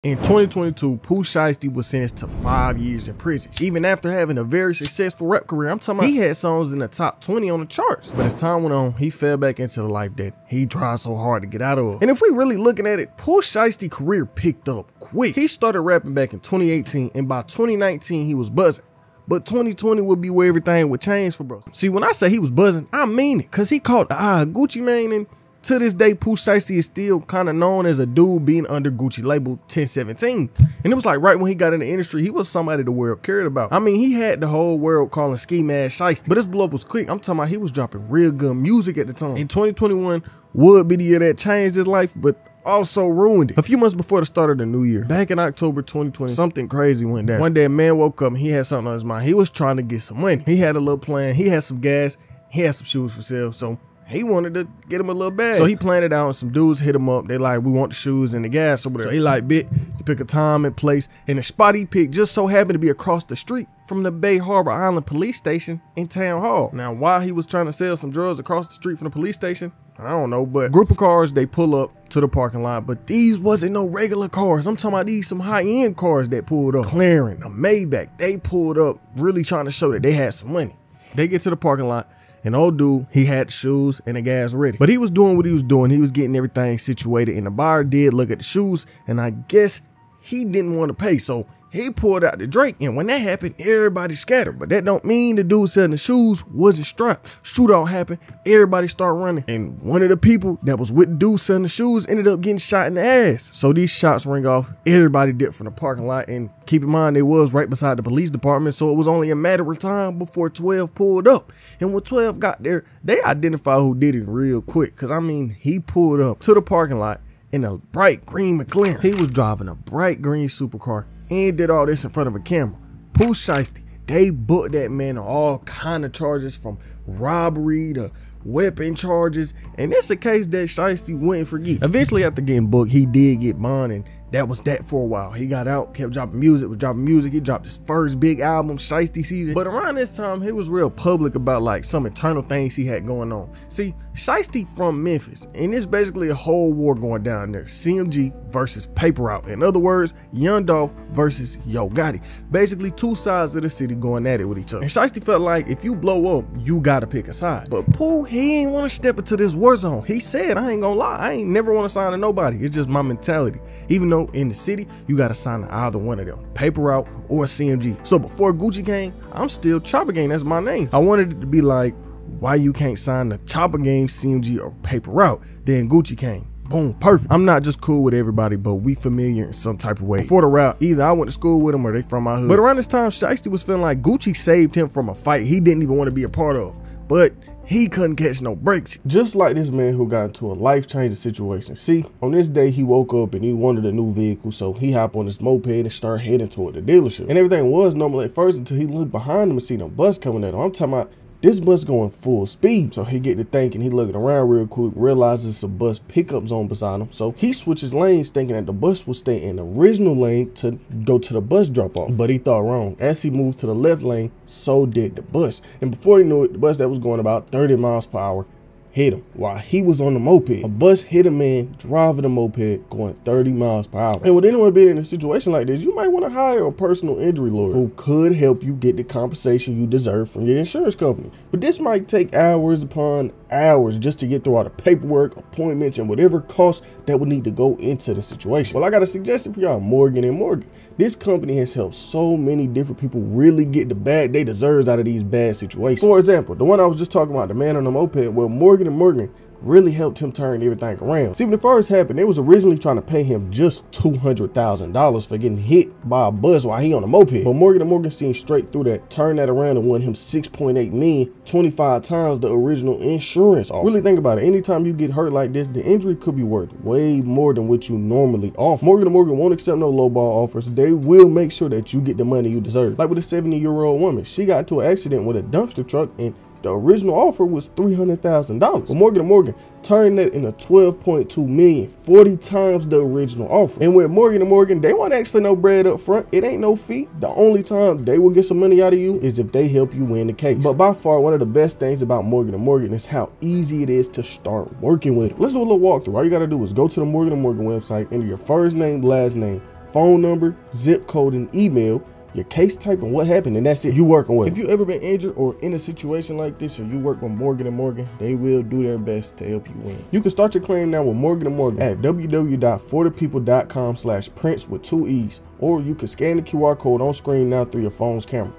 In 2022, Pooh Shiesty was sentenced to 5 years in prison. Even after having a very successful rap career, I'm talking about he had songs in the top 20 on the charts. But as time went on, he fell back into the life that he tried so hard to get out of. And if we really looking at it, Pooh Shiesty's career picked up quick. He started rapping back in 2018, and by 2019, he was buzzing. But 2020 would be where everything would change for bro. See, when I say he was buzzing, I mean it, cause he caught the eye of Gucci Mane, and to this day, Pooh Shiesty is still kind of known as a dude being under Gucci label 1017. And it was like right when he got in the industry, he was somebody the world cared about. I mean, he had the whole world calling Ski Mask Shiesty. But his blow up was quick. I'm talking about he was dropping real good music at the time. In 2021 would be the year that changed his life, but also ruined it. A few months before the start of the new year, back in October 2020, something crazy went down. One day a man woke up and he had something on his mind. He was trying to get some money. He had a little plan. He had some gas. He had some shoes for sale. So he wanted to get him a little bag. So he planned it out, and some dudes hit him up. They like, we want the shoes and the gas over there. So he like, he pick a time and place, and the spot he picked just so happened to be across the street from the Bay Harbor Island police station in Town Hall. Now, why he was trying to sell some drugs across the street from the police station, I don't know, but a group of cars, they pull up to the parking lot, but these wasn't no regular cars. I'm talking about these some high-end cars that pulled up. McLaren, a Maybach, they pulled up really trying to show that they had some money. They get to the parking lot, and old dude, he had the shoes and the gas ready. But he was doing what he was doing. He was getting everything situated, and the buyer did look at the shoes, and I guess he didn't want to pay, so he pulled out the drink, and when that happened, everybody scattered. But that don't mean the dude selling the shoes wasn't strapped. Shootout happened, everybody started running, and one of the people that was with the dude selling the shoes ended up getting shot in the ass. So these shots ring off, everybody dipped from the parking lot, and keep in mind, they was right beside the police department, so it was only a matter of time before 12 pulled up. And when 12 got there, they identified who did it real quick, because I mean, he pulled up to the parking lot in a bright green McLaren. He was driving a bright green supercar and did all this in front of a camera. Pooh Shiesty, they booked that man on all kind of charges, from robbery to weapon charges, and it's a case that Shiesty wouldn't forget. Eventually, after getting booked, he did get bond, and that was that for a while. He got out, kept dropping music, He dropped his first big album, Shiesty Season. But around this time, he was real public about like some internal things he had going on. See, Shiesty from Memphis, and it's basically a whole war going down there. CMG versus Paper Route. In other words, Young Dolph versus Yo Gotti. Basically two sides of the city going at it with each other. And Shiesty felt like if you blow up, you gotta pick a side. But Pooh, he ain't want to step into this war zone. He said, I ain't gonna lie, I ain't never want to sign to nobody. It's just my mentality. Even though in the city, you gotta sign to either one of them, Paper Route or CMG. So before Gucci came, I'm still Chopper Gang, that's my name. I wanted it to be like, why you can't sign the Chopper Gang, CMG, or Paper Route? Then Gucci came. Boom, perfect. I'm not just cool with everybody, but we familiar in some type of way. Before the route, either I went to school with them or they from my hood. But around this time, Shiesty was feeling like Gucci saved him from a fight he didn't even want to be a part of. But he couldn't catch no breaks. Just like this man who got into a life-changing situation. See, on this day, he woke up and he wanted a new vehicle, so he hopped on his moped and started heading toward the dealership. And everything was normal at first until he looked behind him and seen a bus coming at him. I'm talking about this bus going full speed. So he get to thinking, he looking around real quick, realizes it's a bus pickup zone beside him. So he switches lanes thinking that the bus will stay in the original lane to go to the bus drop off. But he thought wrong. As he moved to the left lane, so did the bus. And before he knew it, the bus that was going about 30 miles per hour hit him while he was on the moped. A bus hit a man driving a moped going 30 miles per hour. And with anyone being in a situation like this, you might want to hire a personal injury lawyer who could help you get the compensation you deserve from your insurance company. But this might take hours upon hours just to get through all the paperwork, appointments, and whatever costs that would need to go into the situation. Well, I got a suggestion for y'all, Morgan & Morgan. This company has helped so many different people really get the bag they deserve out of these bad situations. For example, the one I was just talking about, the man on the moped, well, Morgan & Morgan really helped him turn everything around. See, when it first happened, they was originally trying to pay him just $200,000 for getting hit by a bus while he on a moped. But Morgan & Morgan seen straight through that, turned that around, and won him $6.8 million, 25 times the original insurance offer. Really think about it. Anytime you get hurt like this, the injury could be worth way more than what you normally offer. Morgan & Morgan won't accept no lowball offers. They will make sure that you get the money you deserve. Like with a 70-year-old woman, she got into an accident with a dumpster truck, and the original offer was $300,000. But Morgan & Morgan turned that into $12.2 million, 40 times the original offer. And with Morgan & Morgan, they won't ask for no bread up front. It ain't no fee. The only time they will get some money out of you is if they help you win the case. But by far, one of the best things about Morgan & Morgan is how easy it is to start working with them. Let's do a little walkthrough. All you got to do is go to the Morgan & Morgan website, enter your first name, last name, phone number, zip code, and email, your case type, and what happened, and that's it. You working with them. If you ever been injured or in a situation like this, or you work with Morgan & Morgan, they will do their best to help you win. You can start your claim now with Morgan & Morgan at www.forthepeople.com/Prince with 2 E's, or you can scan the QR code on screen now through your phone's camera.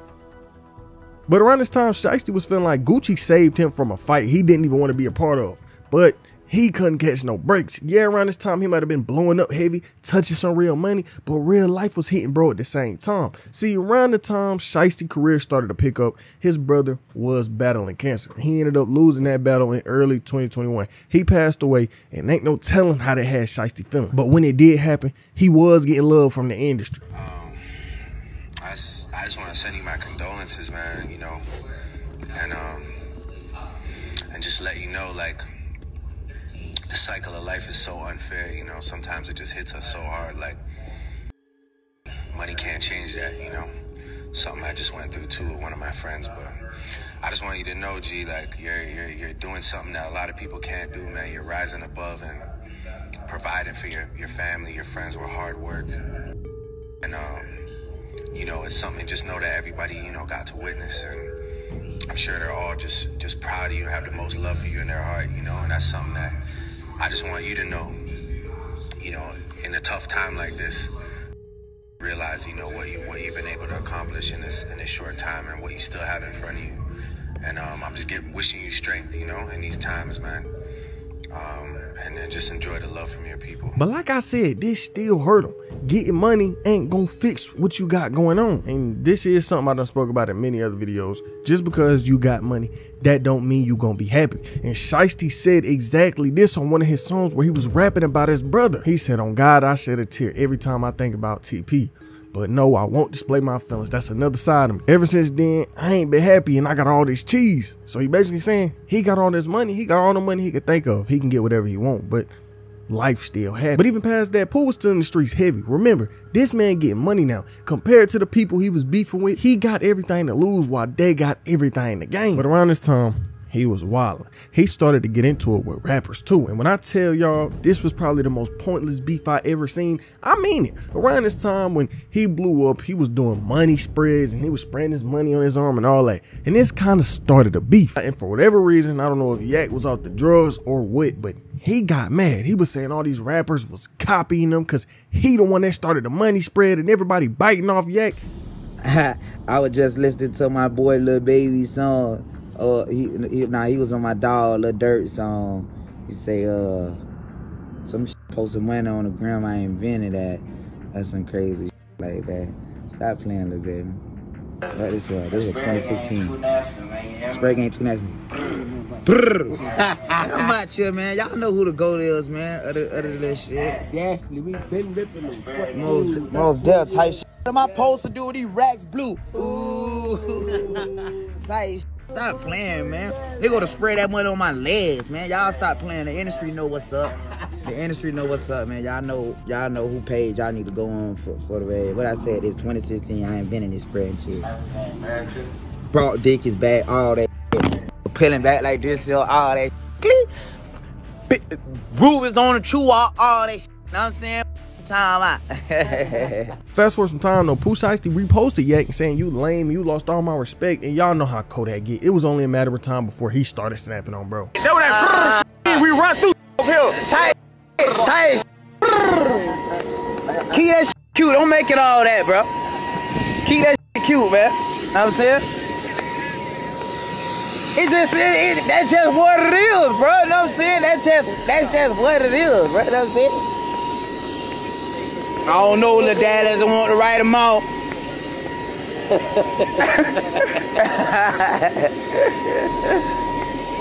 But around this time, Shiesty was feeling like Gucci saved him from a fight he didn't even want to be a part of, but he couldn't catch no breaks. Yeah, around this time, he might have been blowing up heavy, touching some real money, but real life was hitting bro at the same time. See, around the time Shiesty's career started to pick up, his brother was battling cancer. He ended up losing that battle in early 2021. He passed away, and ain't no telling how that had Shiesty feeling. But when it did happen, he was getting love from the industry. I just want to send you my condolences, man, you know, and just let you know, like, the cycle of life is so unfair, you know. Sometimes it just hits us so hard, like, money can't change that, you know. Something I just went through too with one of my friends, but I just want you to know, G, like, you're doing something that a lot of people can't do, man. You're rising above and providing for your family, your friends with hard work, and you know, it's something, just know that everybody, you know, got to witness, and I'm sure they're all just proud of you, have the most love for you in their heart, you know, and that's something that I just want you to know, you know, in a tough time like this, realize, you know, what you've been able to accomplish in this short time, and what you still have in front of you. And I'm just wishing you strength, you know, in these times, man. And then just enjoy the love from your people. But like I said, this still hurt him. Getting money ain't gonna fix what you got going on. And this is something I done spoke about in many other videos. Just because you got money, that don't mean you gonna be happy. And Shiesty said exactly this on one of his songs where he was rapping about his brother. He said, "On God, I shed a tear every time I think about TP. But no, I won't display my feelings. That's another side of me. Ever since then, I ain't been happy, and I got all this cheese." So he basically saying he got all this money. He got all the money he could think of. He can get whatever he want, but life still happy. But even past that, Pooh was still in the streets heavy. Remember, this man getting money now. Compared to the people he was beefing with, he got everything to lose while they got everything to gain. But around this time, he was wilding. He started to get into it with rappers too. And when I tell y'all, this was probably the most pointless beef I ever seen, I mean it. Around this time when he blew up, he was doing money spreads, and he was spraying his money on his arm and all that. And this kind of started a beef. And for whatever reason, I don't know if Yak was off the drugs or what, but he got mad. He was saying all these rappers was copying him because he the one that started the money spread, and everybody biting off Yak. I was just listening to my boy Lil Baby's song. He was on my dog Lil Dirt song. He say some shit posted money on the gram. I invented that. That's some crazy shit like that. Stop playing, Lil Baby. What this was? This was 2016. Spray game too nasty. I'm out here, man. Y'all know who the GOAT is, man. Other than this shit. Definitely, we been ripping them. Most death type shit. What am I supposed to do with these racks blue? Ooh. Type shit. Stop playing, man. They go to spray that money on my legs, man. Y'all stop playing. The industry know what's up. The industry know what's up, man. Y'all know who page y'all need to go on for the way. What I said is 2016. I ain't been in this spread shit. Brought dick is back, all that shit. Peeling back like this, all that shit. Groove is on the true, all that shit. Know what I'm saying? Time out. Fast forward some time though, Pooh Shiesty reposted Yak saying, "You lame, you lost all my respect," and y'all know how Kodak get. It was only a matter of time before he started snapping on bro. Know that we run through here. Tight. Keep that shit cute. Don't make it all that, bro. Keep that shit cute, man. Know what I'm saying? That's just what it is, bro. Know what I'm saying? That's just what it is, bro. Know what I'm saying? I don't know, little dad doesn't want to write them out.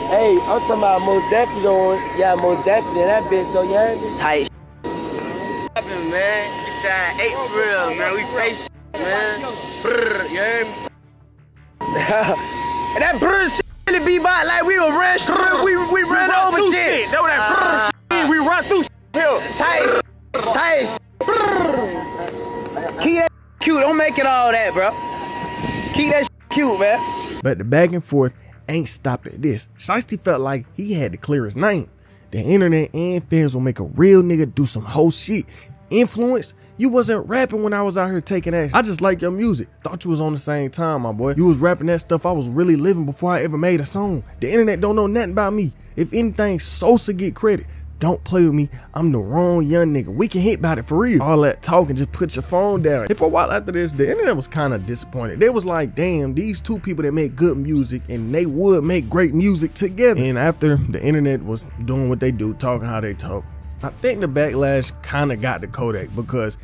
Hey, I'm talking about most definitely on. Yeah, most definitely. That bitch though, you heard me? Tight. Happening, man. Get your 8 for real, man. We face man. Brr, you heard me? And that brr shit really be about like we were rush through. We run over shit. Know that brr we run through here. Tight. Keep that cute. Don't make it all that, bro. Keep that cute, man. But the back and forth ain't stopped at this. Shiesty felt like he had to clear his name. The internet and fans will make a real nigga do some whole shit influenced. You wasn't rapping when I was out here taking action. I just like your music. Thought you was on the same time, my boy. You was rapping that stuff I was really living before I ever made a song. The internet don't know nothing about me. If anything, Sosa get credit. Don't play with me. I'm the wrong young nigga. We can hit about it for real. All that talking, just put your phone down. And for a while after this, the internet was kind of disappointed. They was like, damn, these two people that make good music and they would make great music together. And after the internet was doing what they do, talking how they talk, I think the backlash kind of got to Kodak, because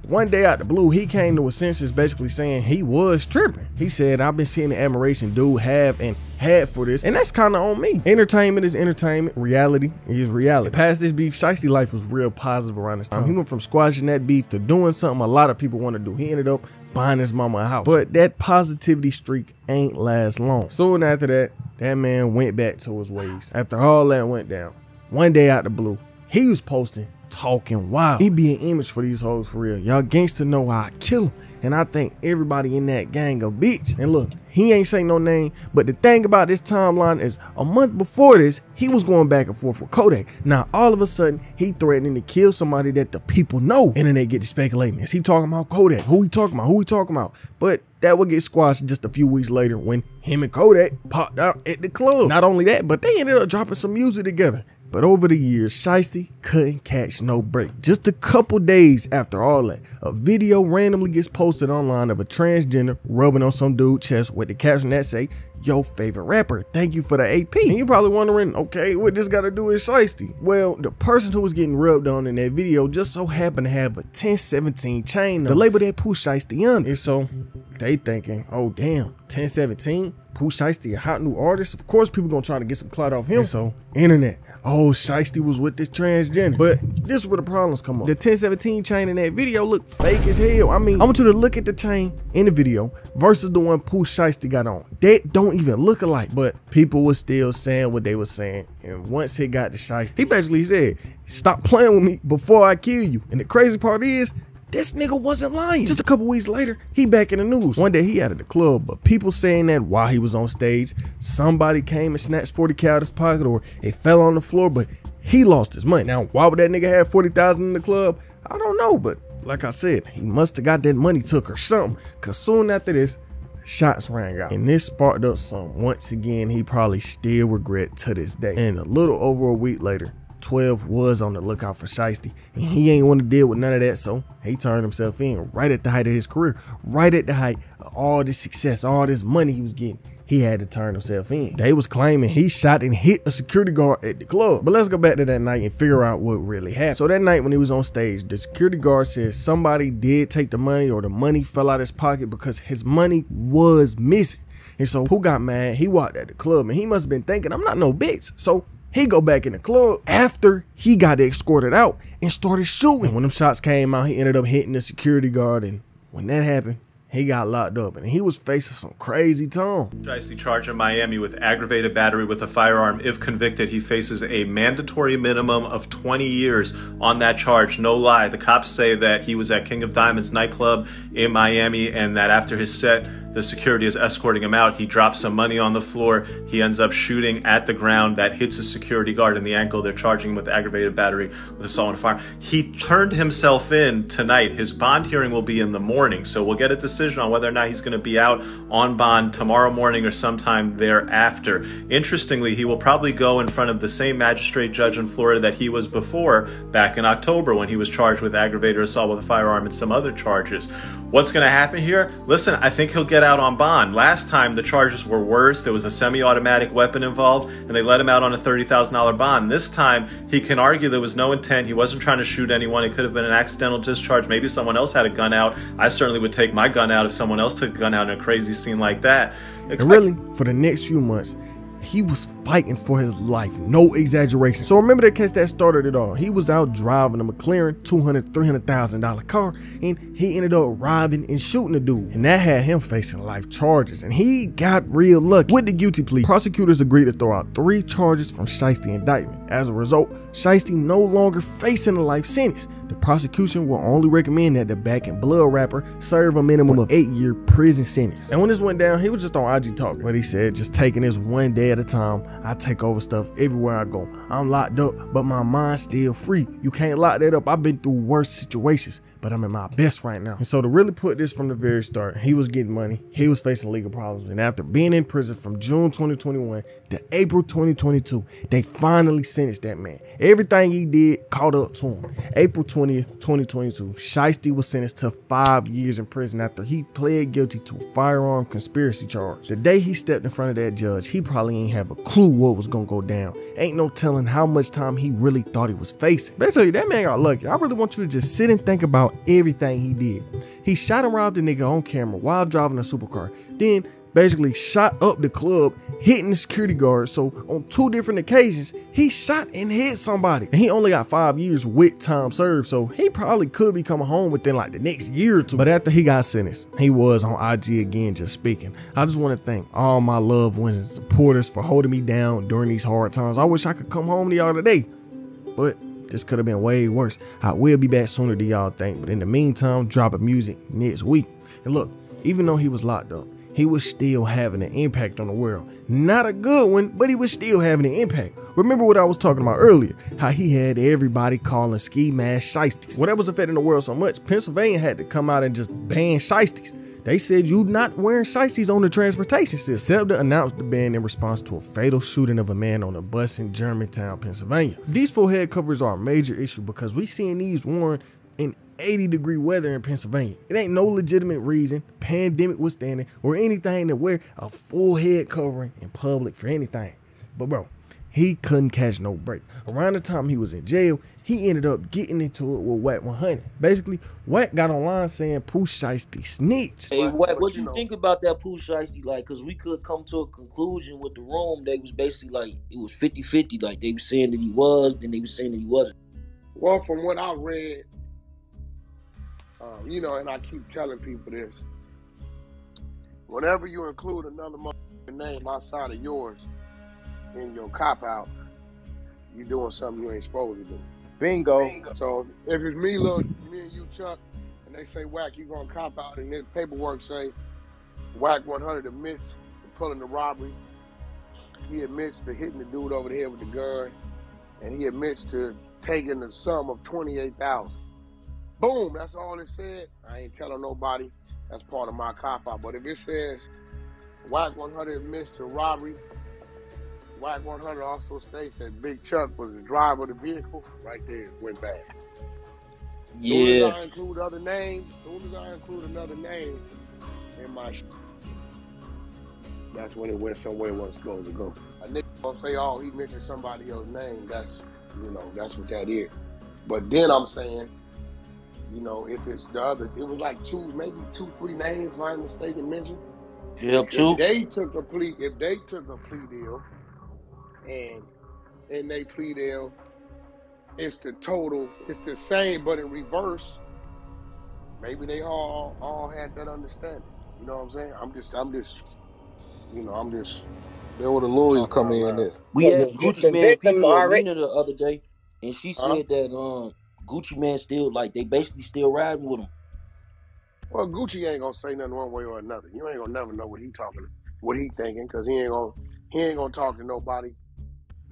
one day out the blue, he came to a senses basically saying he was tripping. He said, I've been seeing the admiration dude have and had for this, and that's kind of on me. Entertainment is entertainment. Reality is reality. Past this beef, Shiesty life was real positive around this time. He went from squashing that beef to doing something a lot of people want to do. He ended up buying his mama a house. But that positivity streak ain't last long. Soon after that, that man went back to his ways. After all that went down, one day out the blue, he was posting, talking wild. He be an image for these hoes for real. Y'all gangsta know how I kill him. And I think everybody in that gang a bitch. And look, he ain't saying no name, but the thing about this timeline is a month before this, he was going back and forth with Kodak. Now, all of a sudden, he threatening to kill somebody that the people know. Internet get to speculating. Is he talking about Kodak? Who he talking about? Who he talking about? But that would get squashed just a few weeks later when him and Kodak popped out at the club. Not only that, but they ended up dropping some music together. But over the years, Shiesty couldn't catch no break. Just a couple days after all that, a video randomly gets posted online of a transgender rubbing on some dude's chest with the caption that say, "Your favorite rapper, thank you for the AP." And you're probably wondering, okay, what this got to do with Shiesty? Well, the person who was getting rubbed on in that video just so happened to have a 1017 chain, the label that Pooh Shiesty under. And so they thinking, oh damn, 1017? Pooh Shiesty, a hot new artist? Of course people gonna try to get some clout off him. And so, internet, oh, Shiesty was with this transgender. But this is where the problems come up. The 1017 chain in that video looked fake as hell. I mean, I want you to look at the chain in the video versus the one Pooh Shiesty got on. That don't even look alike. But people were still saying what they were saying. And once it got to Shiesty, he basically said, stop playing with me before I kill you. And the crazy part is, this nigga wasn't lying. Just a couple weeks later, he back in the news. One day he out of the club, but people saying that while he was on stage, somebody came and snatched 40 out of his pocket, or it fell on the floor, but he lost his money. Now, why would that nigga have 40,000 in the club? I don't know, but like I said, he must have got that money took or something, because soon after this, shots rang out. And this sparked up some, once again, he probably still regret to this day. And a little over a week later, 12 was on the lookout for Shiesty, and he ain't want to deal with none of that, so he turned himself in right at the height of his career, right at the height of all this success, all this money he was getting. He had to turn himself in. They was claiming he shot and hit a security guard at the club. But let's go back to that night and figure out what really happened. So that night when he was on stage, the security guard said somebody did take the money, or the money fell out of his pocket, because his money was missing. And so Pooh got mad. He walked at the club, and he must have been thinking, I'm not no bitch. So he go back in the club after he got escorted out and started shooting. And when them shots came out, he ended up hitting the security guard. And when that happened, he got locked up, and he was facing some crazy time. Shiesty charged in Miami with aggravated battery with a firearm. If convicted, he faces a mandatory minimum of 20 years on that charge. No lie. The cops say that he was at King of Diamonds nightclub in Miami, and that after his set, the security is escorting him out. He drops some money on the floor. He ends up shooting at the ground. That hits a security guard in the ankle. They're charging him with aggravated battery with assault on a firearm. He turned himself in tonight. His bond hearing will be in the morning, so we'll get a decision on whether or not he's going to be out on bond tomorrow morning or sometime thereafter. Interestingly, he will probably go in front of the same magistrate judge in Florida that he was before back in October, when he was charged with aggravated assault with a firearm and some other charges. What's going to happen here? Listen, I think he'll get out on bond. Last time the charges were worse. There was a semi-automatic weapon involved, and they let him out on a $30,000 bond. This time, he can argue there was no intent. He wasn't trying to shoot anyone. It could have been an accidental discharge. Maybe someone else had a gun out. I certainly would take my gun out if someone else took a gun out in a crazy scene like that. And really, for the next few months, he was fighting for his life, no exaggeration. So remember the case that started it all. He was out driving a McLaren $200,000-$300,000 car, and he ended up robbing and shooting the dude, and that had him facing life charges. And he got real lucky with the guilty plea. Prosecutors agreed to throw out 3 charges from Shiesty indictment. As a result, Shiesty no longer facing a life sentence. the prosecution will only recommend that the Back in Blood rapper serve a minimum of 8-year prison sentence. And when this went down, he was just on IG talking, but he said, just taking this one day at a time. I take over stuff everywhere I go. I'm locked up, but my mind's still free. You can't lock that up. I've been through worse situations, but I'm at my best right now. And so to really put this from the very start, he was getting money. He was facing legal problems. And after being in prison from June 2021 to April 2022, they finally sentenced that man. Everything he did caught up to him. April 20th, 2022, Shiesty was sentenced to 5 years in prison after he pled guilty to a firearm conspiracy charge. The day he stepped in front of that judge, he probably ain't have a clue what was gonna go down. Ain't no telling how much time he really thought he was facing. Basically, that man got lucky. I really want you to just sit and think about everything he did. He shot and robbed a nigga on camera while driving a supercar. Then basically shot up the club, hitting the security guard. So on 2 different occasions, he shot and hit somebody. And he only got 5 years with time served, so he probably could be coming home within like the next year or 2. But after he got sentenced, he was on IG again just speaking. I just want to thank all my loved ones and supporters for holding me down during these hard times. I wish I could come home to y'all today, but this could have been way worse. I will be back sooner than y'all think, but in the meantime, dropping music next week. And look, even though he was locked up, he was still having an impact on the world. Not a good one, but he was still having an impact. Remember what I was talking about earlier, how he had everybody calling ski mask shiesties. Well, that was affecting the world so much, Pennsylvania had to come out and just ban shiesties. They said you not wearing shiesties on the transportation system. SEPTA announced the ban in response to a fatal shooting of a man on a bus in Germantown, Pennsylvania. These full head covers are a major issue because we seeing these worn in 80-degree weather in Pennsylvania. It ain't no legitimate reason, pandemic withstanding, or anything to wear a full head covering in public for anything. But bro, he couldn't catch no break. Around the time he was in jail, he ended up getting into it with Wack 100. Basically, Wack got online saying Pooh Shiesty snitched. Hey, what you think about that Pooh Shiesty? Like, because we could come to a conclusion with the room. They was basically like, it was 50-50. Like, they were saying that he was, then they were saying that he wasn't. Well, from what I read, you know, and I keep telling people this, whenever you include another name outside of yours in your cop-out, you're doing something you ain't supposed to do. Bingo. So if it's me and you, Chuck, and they say, Wack, you gonna cop out, and then paperwork say, Wack 100 admits to pulling the robbery, he admits to hitting the dude over the head with the gun, and he admits to taking the sum of $28,000. Boom, that's all it said. I ain't telling nobody. That's part of my cop-out. But if it says Wack 100 admits to robbery, Wack 100 also states that Big Chuck was the driver of the vehicle, right there, it went bad. Yeah. As soon as I include other names, another name in my that's when it went somewhere it wasn't supposed to go. A nigga gonna say, oh, he mentioned somebody else's name. That's, you know, that's what that is. But then I'm saying, you know, if it's the other, it was like maybe 2-3 names, if I'm mistaken, mentioned. Yeah, if they took a plea deal, and in they plea deal, it's the total, it's the same, but in reverse. Maybe they all had that understanding. You know what I'm saying? I'm just, you know, There were the lawyers come in there. We had Gucci Man people arena the other day, and she said that Gucci Man still, like, they basically still riding with him. Well, Gucci ain't gonna say nothing one way or another. You ain't gonna never know what he thinking, because he ain't gonna talk to nobody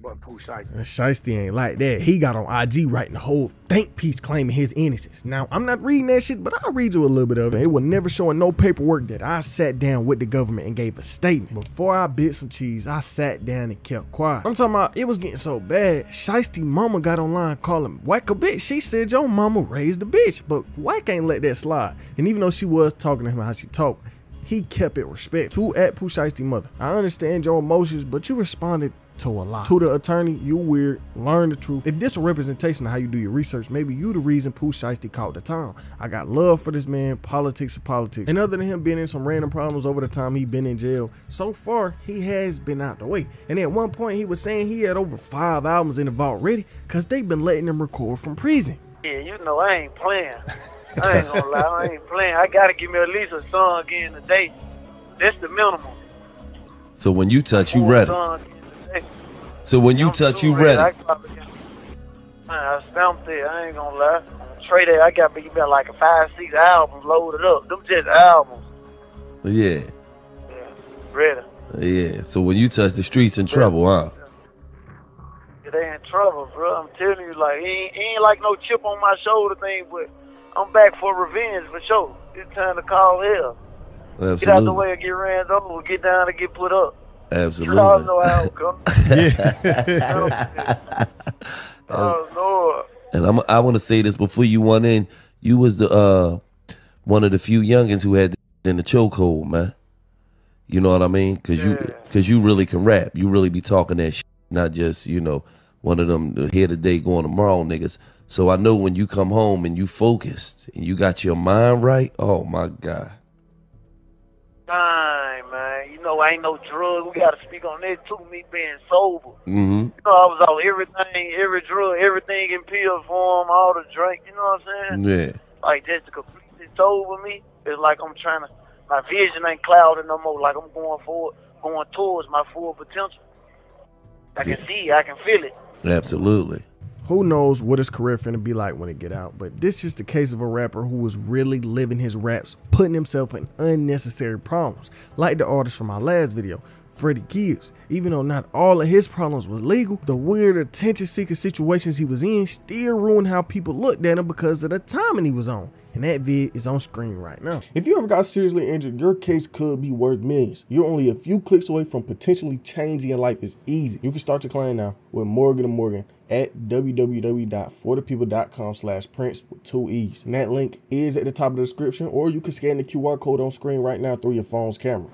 but Pooh Shiesty. Shiesty ain't like that. He got on IG writing the whole think piece claiming his innocence. Now, I'm not reading that shit, but I'll read you a little bit of it. It was never showing no paperwork that I sat down with the government and gave a statement. Before I bit some cheese, I sat down and kept quiet. I'm talking about it was getting so bad, Shiesty mama got online calling Wack a bitch. She said your mama raised a bitch, but Wack ain't let that slide. And even though she was talking to him how she talked, he kept it respectful. To Pooh Shiesty mother, I understand your emotions, but you responded to a lot. To the attorney, you weird, learn the truth. If this a representation of how you do your research, maybe you the reason Pooh Shiesty caught the time. I got love for this man, politics are politics. And other than him being in some random problems over the time he been in jail, so far he has been out the way. And at one point he was saying he had over 5 albums in the vault ready because they've been letting him record from prison. Yeah, you know I ain't playing. I ain't gonna lie, I ain't playing. I gotta give me at least a song again today. That's the minimum. So when you touch, you ready. So when you touch, you ready. I stamped it, I ain't gonna lie. Trey Day, I got like a 5-6 albums loaded up. Them just albums. Yeah. Yeah, ready. Yeah. So when you touch the streets in trouble, huh? Yeah, they in trouble, bro. I'm telling you, like, it ain't like no chip on my shoulder thing, but I'm back for revenge for sure. It's time to call hell. Absolutely. Get out the way and get ran over. Get down and get put up. Absolutely. You all know how it comes. Oh, Lord. And I want to say this before you went in. You was the one of the few youngins who had in the chokehold, man. You know what I mean? Cause you really can rap. You really be talking that shit, not just, you know, one of them here today going tomorrow niggas. So I know when you come home and you focused and you got your mind right, oh my God. Fine, man. You know, I ain't no drug. We got to speak on that too, me being sober. Mm-hmm. You know, I was on everything, every drug, everything in pill form, all the drink, you know what I'm saying? Yeah. Like, just to completely sober me, it's like I'm trying to, my vision ain't clouded no more. Like, I'm going forward, going towards my full potential. I can see, I can feel it. Absolutely. Who knows what his career finna be like when it get out, but this is the case of a rapper who was really living his raps, putting himself in unnecessary problems, like the artist from my last video, Freddie Gibbs. Even though not all of his problems was legal, the weird attention-seeking situations he was in still ruined how people looked at him because of the timing he was on. And that vid is on screen right now. If you ever got seriously injured, your case could be worth millions. You're only a few clicks away from potentially changing your life. It's easy. You can start your claim now with Morgan & Morgan at www.forthepeople.com/Prince with 2 E's. And that link is at the top of the description, or you can scan the QR code on screen right now through your phone's camera.